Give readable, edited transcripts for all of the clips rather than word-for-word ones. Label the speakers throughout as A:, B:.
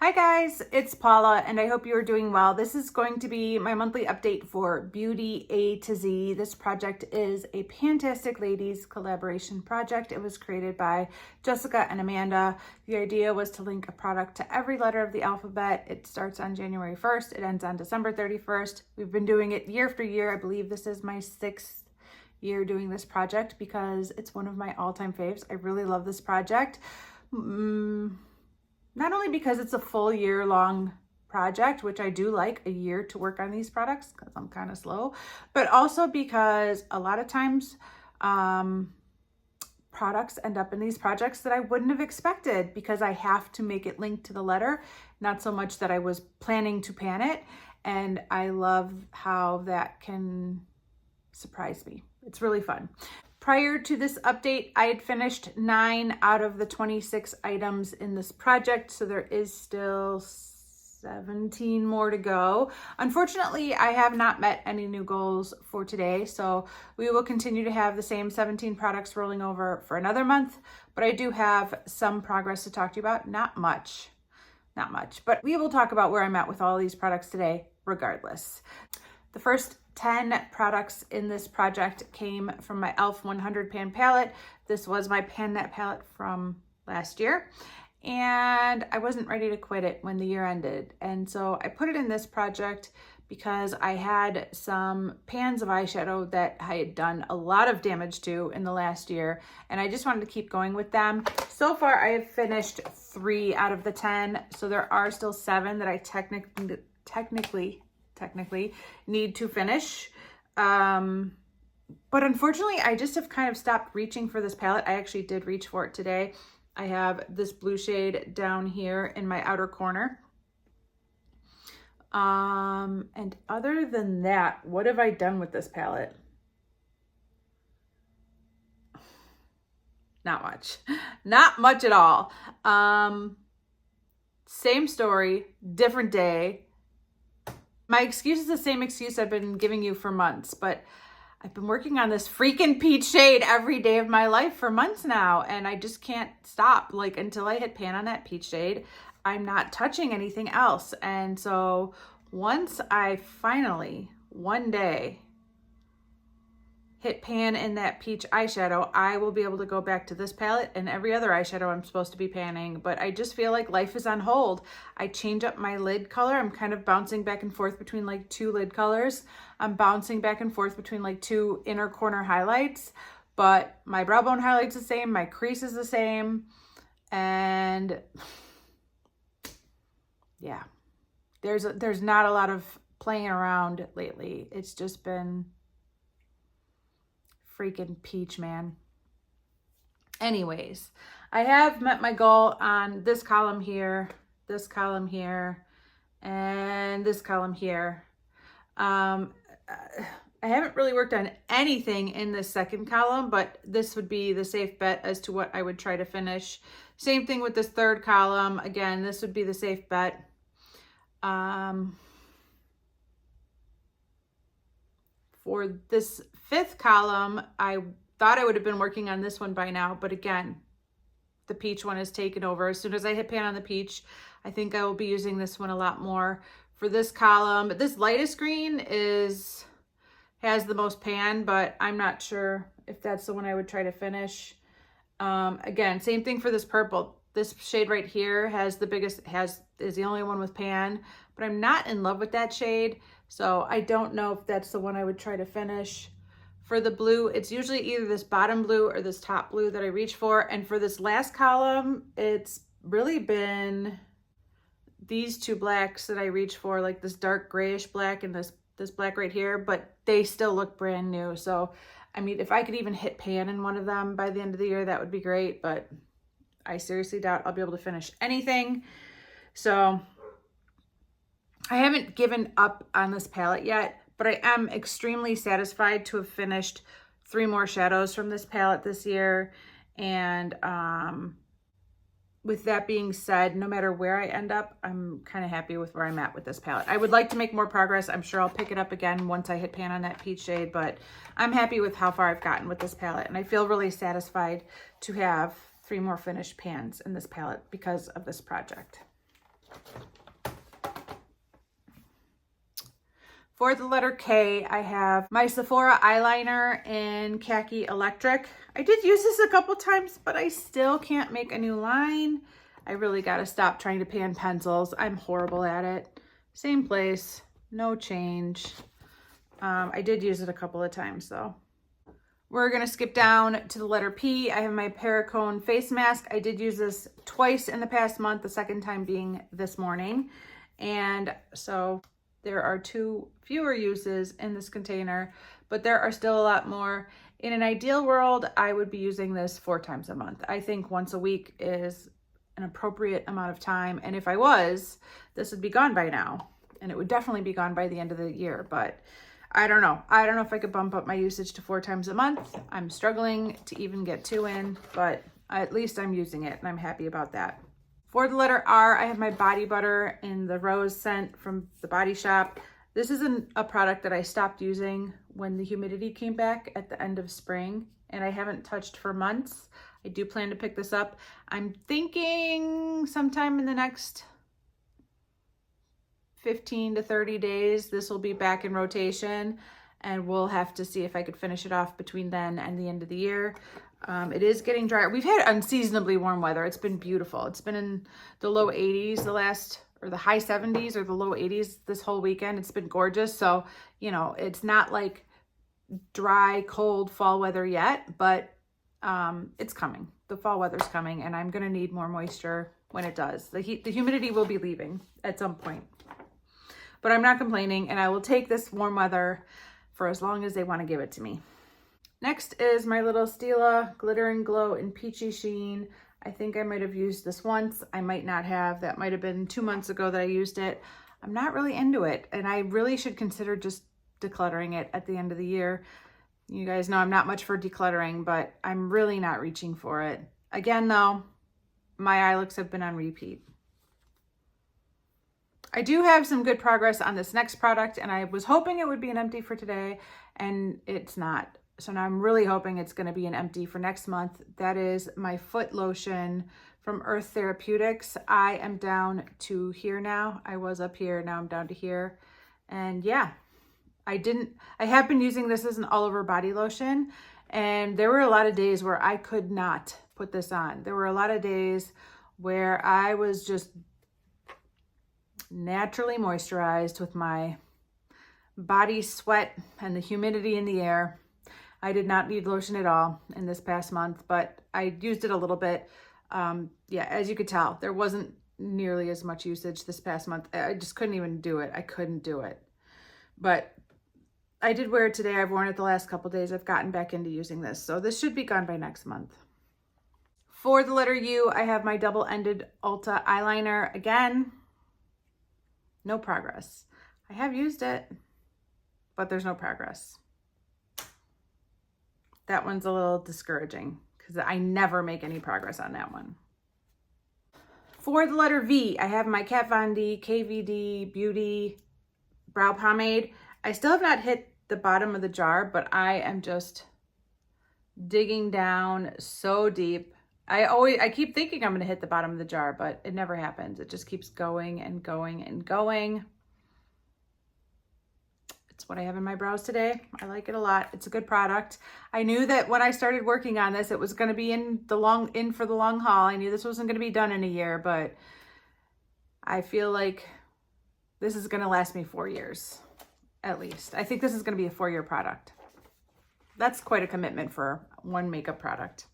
A: Hi guys, it's Paula and I hope you are doing well. This is going to be my monthly update for Beauty A to Z. This project is a Fantastic Ladies collaboration project. It was created by Jessica and Amanda. The idea was to link a product to every letter of the alphabet. It starts on January 1st. It ends on December 31st. We've been doing it year after year. I believe this is my 6th year doing this project because it's one of my all-time faves. I really love this project. Not only because it's a full year-long project, which I do like a year to work on these products because I'm kind of slow, but also because a lot of times products end up in these projects that I wouldn't have expected because I have to make it linked to the letter, not so much that I was planning to pan it. And I love how that can surprise me. It's really fun. Prior to this update, I had finished 9 out of the 26 items in this project, so there is still 17 more to go. Unfortunately, I have not met any new goals for today, so we will continue to have the same 17 products rolling over for another month, but I do have some progress to talk to you about. Not much, but we will talk about where I'm at with all these products today regardless. The first 10 products in this project came from my e.l.f. 100 pan palette. This was my pan net palette from last year, and I wasn't ready to quit it when the year ended. And so I put it in this project because I had some pans of eyeshadow that I had done a lot of damage to in the last year, and I just wanted to keep going with them. So far, I have finished 3 out of the 10, so there are still 7 that I technically need to finish. But unfortunately, I just have kind of stopped reaching for this palette. I actually did reach for it today. I have this blue shade down here in my outer corner. And other than that, what have I done with this palette? Not much at all. Same story, different day. My excuse is the same excuse I've been giving you for months, but I've been working on this freaking peach shade every day of my life for months now, and I just can't stop. Like, until I hit pan on that peach shade, I'm not touching anything else. And so once I finally, one day, hit pan in that peach eyeshadow, I will be able to go back to this palette and every other eyeshadow I'm supposed to be panning. But I just feel like life is on hold. I change up my lid color. I'm kind of bouncing back and forth between like 2 lid colors. I'm bouncing back and forth between like 2 inner corner highlights, but my brow bone highlight's the same, my crease is the same, and yeah, there's not a lot of playing around lately. It's just been freaking peach, man. Anyways, I have met my goal on this column here, this column here, and this column here. I haven't really worked on anything in this second column, but this would be the safe bet as to what I would try to finish. Same thing with this third column. Again, this would be the safe bet. For this 5th column, I thought I would have been working on this one by now, but again, the peach one is taken over. As soon as I hit pan on the peach, I think I will be using this one a lot more. For this column, this lightest green has the most pan, but I'm not sure if that's the one I would try to finish. Again, same thing for this purple. This shade right here has the biggest, is the only one with pan, but I'm not in love with that shade. So I don't know if that's the one I would try to finish. For the blue, it's usually either this bottom blue or this top blue that I reach for. And for this last column, it's really been these 2 blacks that I reach for, like this dark grayish black and this black right here, but they still look brand new. So, I mean, if I could even hit pan in one of them by the end of the year, that would be great, but I seriously doubt I'll be able to finish anything. So I haven't given up on this palette yet, but I am extremely satisfied to have finished 3 more shadows from this palette this year. And with that being said, no matter where I end up, I'm kind of happy with where I'm at with this palette. I would like to make more progress. I'm sure I'll pick it up again once I hit pan on that peach shade, but I'm happy with how far I've gotten with this palette. And I feel really satisfied to have 3 more finished pans in this palette because of this project. For the letter K, I have my Sephora Eyeliner in Khaki Electric. I did use this a couple times, but I still can't make a new line. I really got to stop trying to pan pencils. I'm horrible at it. Same place, no change. I did use it a couple of times though. We're gonna skip down to the letter P. I have my Perricone face mask. I did use this twice in the past month, the second time being this morning. And so there are 2 fewer uses in this container, but there are still a lot more. In an ideal world, I would be using this 4 times a month. I think once a week is an appropriate amount of time. And if I was, this would be gone by now. And it would definitely be gone by the end of the year, but I don't know. I don't know if I could bump up my usage to 4 times a month. I'm struggling to even get 2 in, but at least I'm using it and I'm happy about that. For the letter R, I have my body butter in the rose scent from the Body Shop. This is a product that I stopped using when the humidity came back at the end of spring, and I haven't touched for months. I do plan to pick this up. I'm thinking sometime in the next 15 to 30 days, this will be back in rotation, and we'll have to see if I could finish it off between then and the end of the year. It is getting drier. We've had unseasonably warm weather. It's been beautiful. It's been in the low 80s or the high 70s or the low 80s this whole weekend. It's been gorgeous. So, you know, it's not like dry, cold fall weather yet, but it's coming. The fall weather's coming, and I'm going to need more moisture when it does. The humidity will be leaving at some point. But I'm not complaining, and I will take this warm weather for as long as they want to give it to me. Next is my little Stila Glitter and Glow in Peachy Sheen. I think I might have used this once. I might not have. That might have been 2 months ago that I used it. I'm not really into it, and I really should consider just decluttering it at the end of the year. You guys know I'm not much for decluttering, but I'm really not reaching for it. Again, though, my eye looks have been on repeat. I do have some good progress on this next product, and I was hoping it would be an empty for today, and it's not. So now I'm really hoping it's going to be an empty for next month. That is my foot lotion from Therapeutics. I am down to here now. I was up here, now I'm down to here. And yeah, I have been using this as an all over body lotion, and there were a lot of days where I could not put this on. There were a lot of days where I was just naturally moisturized with my body sweat and the humidity in the air. I did not need lotion at all in this past month, but I used it a little bit. Yeah, as you could tell, there wasn't nearly as much usage this past month. I just couldn't even do it. I couldn't do it. But I did wear it today. I've worn it the last couple days. I've gotten back into using this. So this should be gone by next month. For the letter U, I have my double-ended Ulta eyeliner. Again, no progress. I have used it, but there's no progress. That one's a little discouraging because I never make any progress on that one. For the letter V, I have my Kat Von D KVD Beauty Brow Pomade. I still have not hit the bottom of the jar, but I am just digging down so deep. I keep thinking I'm going to hit the bottom of the jar, but it never happens. It just keeps going and going and going. It's what I have in my brows today. I like it a lot. It's a good product. I knew that when I started working on this, it was going to be in for the long haul. I knew this wasn't going to be done in a year, but I feel like this is going to last me 4 years, at least. I think this is going to be a 4-year product. That's quite a commitment for one makeup product.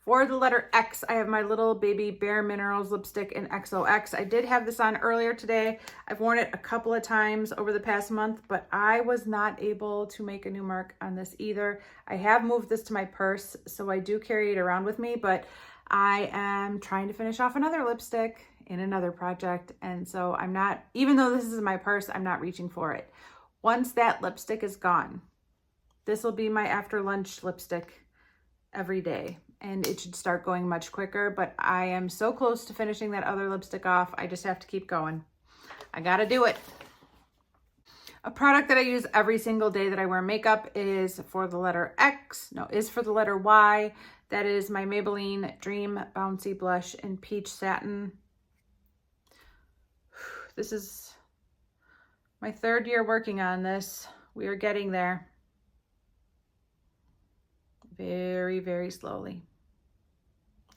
A: For the letter X, I have my little baby Bare Minerals lipstick in XOX. I did have this on earlier today. I've worn it a couple of times over the past month, but I was not able to make a new mark on this either. I have moved this to my purse, so I do carry it around with me, but I am trying to finish off another lipstick in another project, and so I'm not, even though this is in my purse, I'm not reaching for it. Once that lipstick is gone, this will be my after lunch lipstick every day. And it should start going much quicker, but I am so close to finishing that other lipstick off. I just have to keep going. I gotta do it. A product that I use every single day that I wear makeup is for the letter Y. That is my Maybelline Dream Bouncy Blush in Peach Satin. This is my 3rd year working on this. We are getting there. Very, very slowly.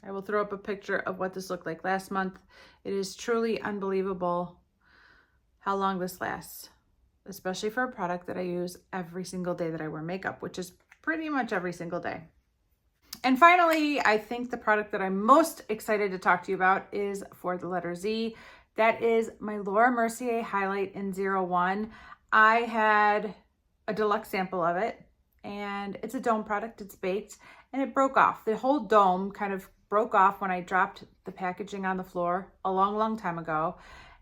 A: I will throw up a picture of what this looked like last month. It is truly unbelievable how long this lasts, especially for a product that I use every single day that I wear makeup, which is pretty much every single day. And finally, I think the product that I'm most excited to talk to you about is for the letter Z. That is my Laura Mercier Highlight in 01. I had a deluxe sample of it, and it's a dome product. It's baked, and it broke off. The whole dome kind of broke off when I dropped the packaging on the floor a long, long time ago.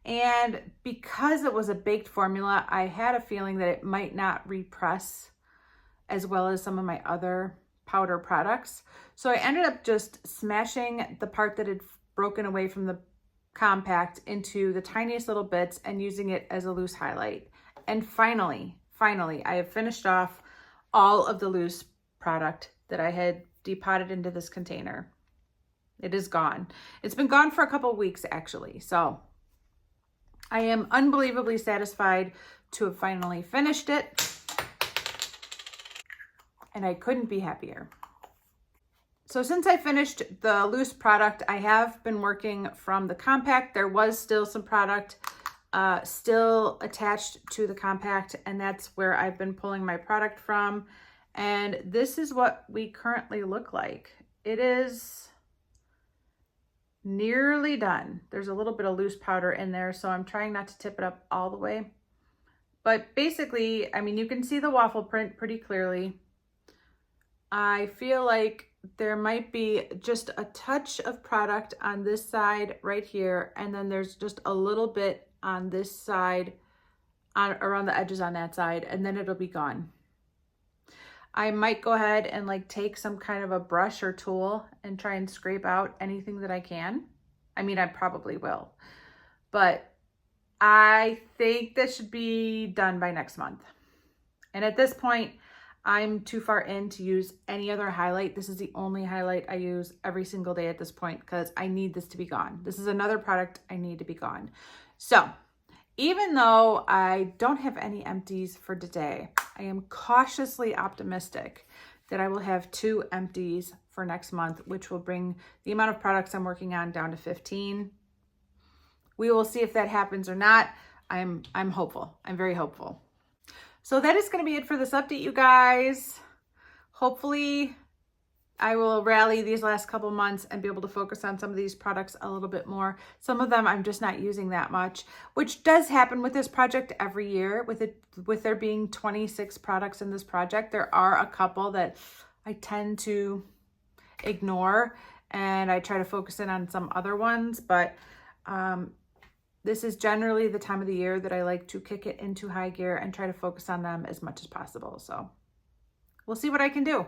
A: And because it was a baked formula, I had a feeling that it might not repress as well as some of my other powder products. So I ended up just smashing the part that had broken away from the compact into the tiniest little bits and using it as a loose highlight. And finally, I have finished off all of the loose product that I had depotted into this container. It is gone. It's been gone for a couple of weeks actually. So I am unbelievably satisfied to have finally finished it, and I couldn't be happier. So since I finished the loose product, I have been working from the compact. There was still some product still attached to the compact, and that's where I've been pulling my product from. And this is what we currently look like. It is nearly done. There's a little bit of loose powder in there, so I'm trying not to tip it up all the way. But basically, I mean, you can see the waffle print pretty clearly. I feel like there might be just a touch of product on this side right here, and then there's just a little bit on this side, around the edges on that side, and then it'll be gone. I might go ahead and like take some kind of a brush or tool and try and scrape out anything that I can. I mean, I probably will, but I think this should be done by next month. And at this point, I'm too far in to use any other highlight. This is the only highlight I use every single day at this point because I need this to be gone. This is another product I need to be gone. So even though I don't have any empties for today, I am cautiously optimistic that I will have 2 empties for next month, which will bring the amount of products I'm working on down to 15. We will see if that happens or not. I'm hopeful. I'm very hopeful. So that is going to be it for this update, you guys. Hopefully I will rally these last couple months and be able to focus on some of these products a little bit more. Some of them I'm just not using that much, which does happen with this project every year. With there being 26 products in this project, there are a couple that I tend to ignore and I try to focus in on some other ones, but this is generally the time of the year that I like to kick it into high gear and try to focus on them as much as possible. So we'll see what I can do.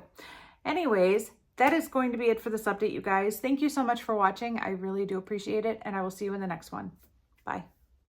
A: Anyways, that is going to be it for this update, you guys. Thank you so much for watching. I really do appreciate it, and I will see you in the next one. Bye.